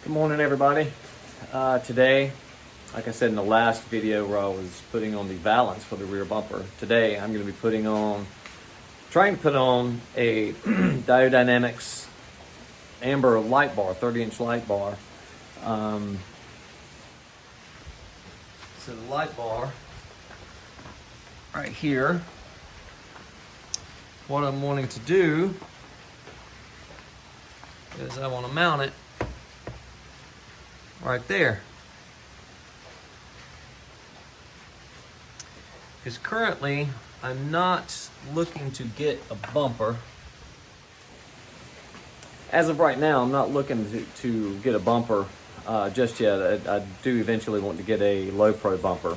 Good morning, everybody. Today, like I said in the last video where I was putting on the valance for the rear bumper, today I'm going to be trying to put on a Diodynamics amber light bar, 30-inch light bar. So the light bar right here, what I'm wanting to do is I want to mount it right there. Because currently I'm not looking to get a bumper. As of right now, I'm not looking to get a bumper just yet. I do eventually want to get a low pro bumper.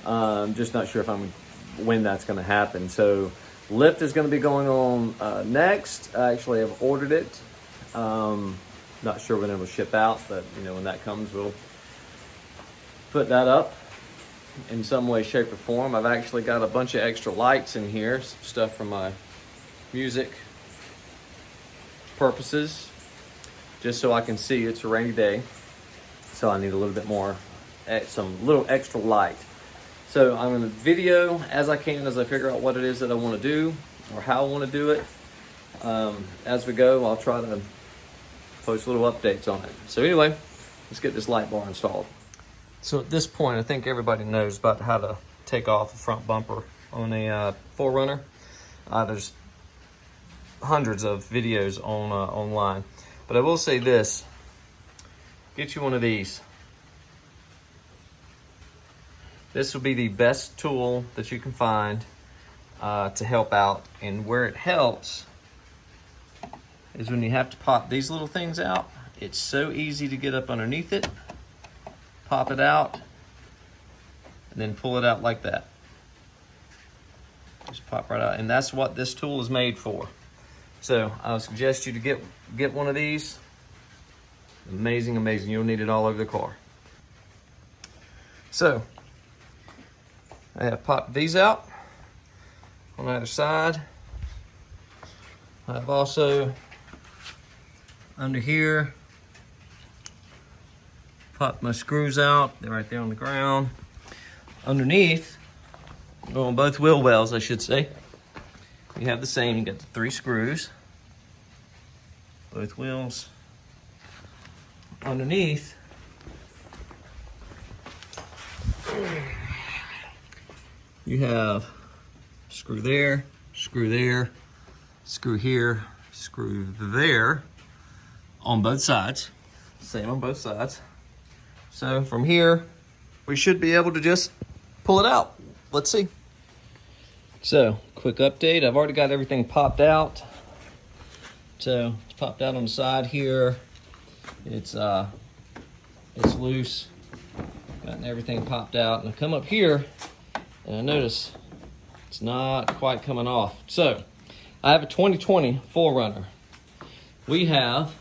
I'm just not sure when that's going to happen. So lift is going to be going on next. I actually have ordered it. Not sure when it will ship out, but when that comes, we'll put that up in some way, shape, or form. I've actually got a bunch of extra lights in here, some stuff from my music purposes, just so I can see. It's a rainy day, so I need a little bit more, some little extra light. So I'm going to video as I can as I figure out what it is that I want to do or how I want to do it. As we go, I'll try to post little updates on it. So anyway, let's get this light bar installed. So at this point, I think everybody knows about how to take off a front bumper on a 4Runner. There's hundreds of videos online, but I will say this: get you one of these. This will be the best tool that you can find to help out, and where it helps is when you have to pop these little things out. It's so easy to get up underneath it, pop it out, and then pull it out like that. Just pop right out, and that's what this tool is made for. So I would suggest you to get one of these. Amazing, amazing. You'll need it all over the car. So I have popped these out on the other side. I've also under here popped my screws out. They're right there on the ground. Underneath, on both wheel wells, I should say, you have the same. You got the 3 screws, both wheels. Underneath, you have screw there, screw there, screw here, screw there, on both sides. Same on both sides. So from here, we should be able to just pull it out. Let's see. So, quick update. I've already got everything popped out. So, it's popped out on the side here. It's loose. Gotten everything popped out. And I come up here, and I notice it's not quite coming off. So, I have a 2020 4Runner. We have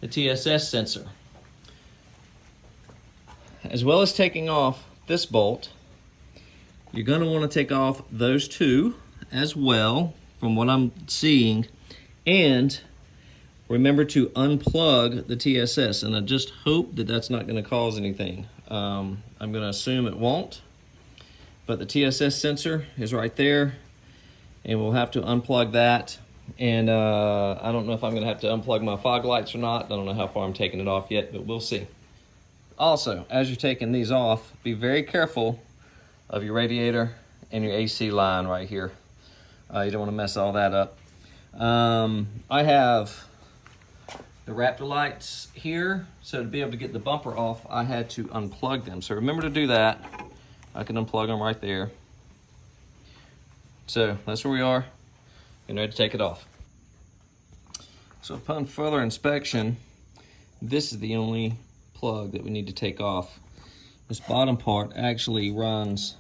the TSS sensor. As well as taking off this bolt, you're going to want to take off those 2 as well, from what I'm seeing, and remember to unplug the TSS. And I just hope that that's not going to cause anything. I'm going to assume it won't, but the TSS sensor is right there, and we'll have to unplug that. And I don't know if I'm going to have to unplug my fog lights or not. I don't know how far I'm taking it off yet, but we'll see. Also, as you're taking these off, be very careful of your radiator and your AC line right here. You don't want to mess all that up. I have the Raptor lights here, so to be able to get the bumper off, I had to unplug them. So remember to do that. I can unplug them right there. So that's where we are. Getting ready to take it off. So upon further inspection, this is the only plug that we need to take off. This bottom part actually runs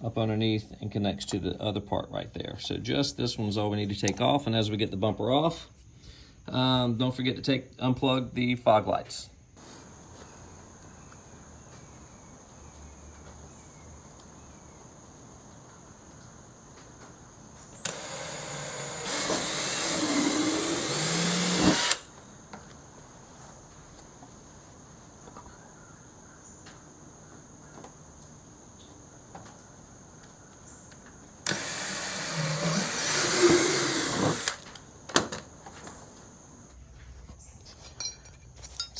up underneath and connects to the other part right there. So just this one's all we need to take off. And as we get the bumper off, don't forget to unplug the fog lights.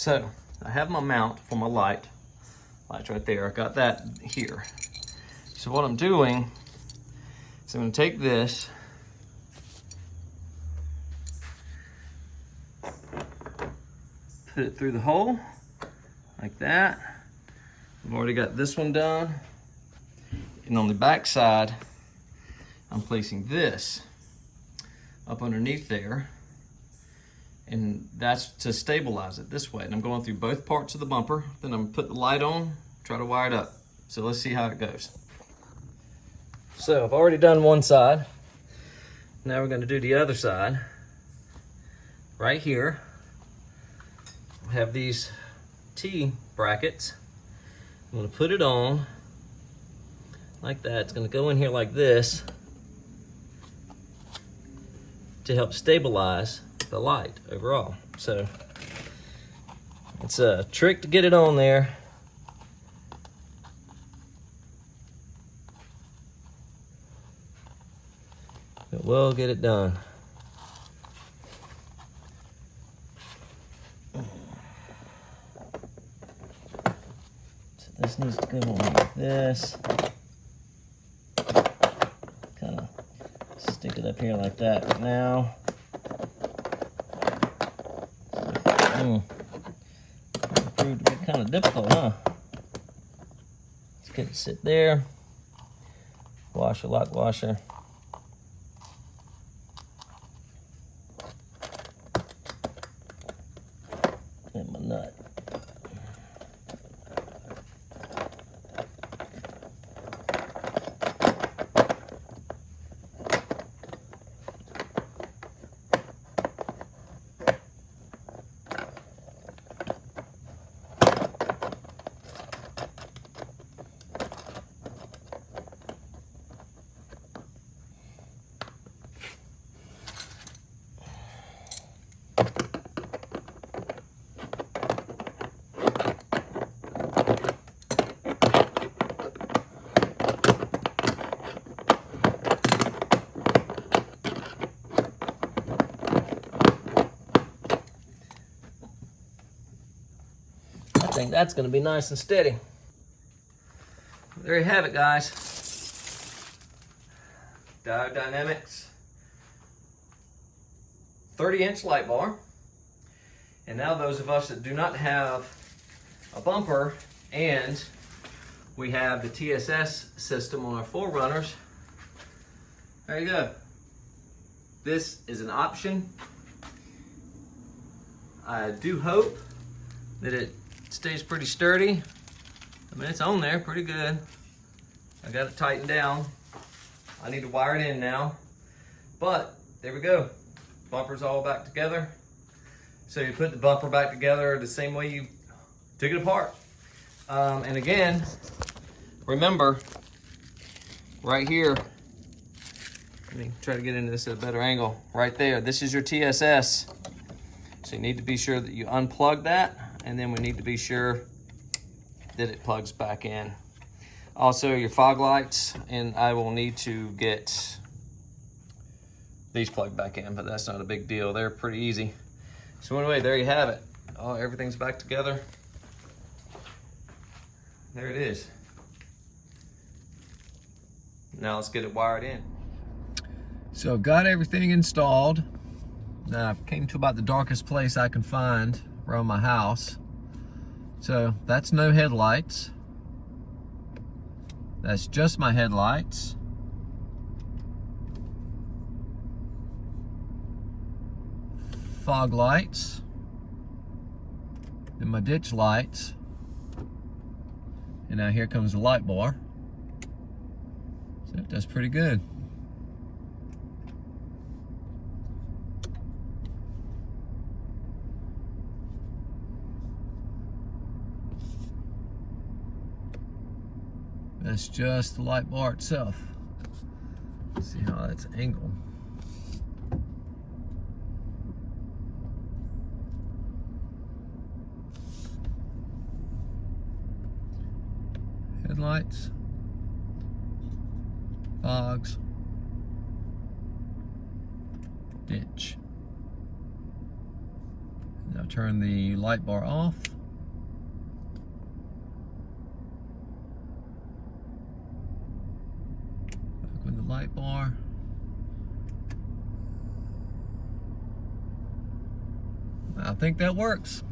So I have my mount for my light. Light's right there. I got that here. So what I'm doing is I'm going to take this, put it through the hole like that. I've already got this one done. And on the back side, I'm placing this up underneath there. And that's to stabilize it this way. And I'm going through both parts of the bumper. Then I'm gonna put the light on, try to wire it up. So let's see how it goes. So I've already done one side. Now we're gonna do the other side. Right here, I have these T brackets. I'm gonna put it on like that. It's gonna go in here like this to help stabilize the light overall. So it's a trick to get it on there. But we'll get it done. So this needs to go on like this. Kind of stick it up here like that. But now it proved to be kind of difficult, huh? Let's get it sit there. Washer, lock washer. And my nut. I think that's going to be nice and steady. There you have it, guys. Diode Dynamics 30-inch light bar. And now those of us that do not have a bumper and we have the TSS system on our 4Runners, there you go. This is an option. I do hope that it stays pretty sturdy. I mean, it's on there pretty good. I got it tightened down. I need to wire it in now. But there we go. Bumper's all back together. So you put the bumper back together the same way you took it apart. And again, remember, right here, let me try to get into this at a better angle. Right there, this is your TSS. So you need to be sure that you unplug that, and then we need to be sure that it plugs back in. Also your fog lights, and I will need to get these plugged back in, but that's not a big deal. They're pretty easy. So anyway, there you have it. Oh, everything's back together. There it is. Now let's get it wired in. So I've got everything installed. Now I've came to about the darkest place I can find around my house. So that's no headlights. That's just my headlights. Fog lights. Then my ditch lights. And now here comes the light bar. So that's pretty good. That's just the light bar itself. Let's see how that's angled. Headlights, fogs, ditch. Now turn the light bar off. Back with the light bar. I think that works.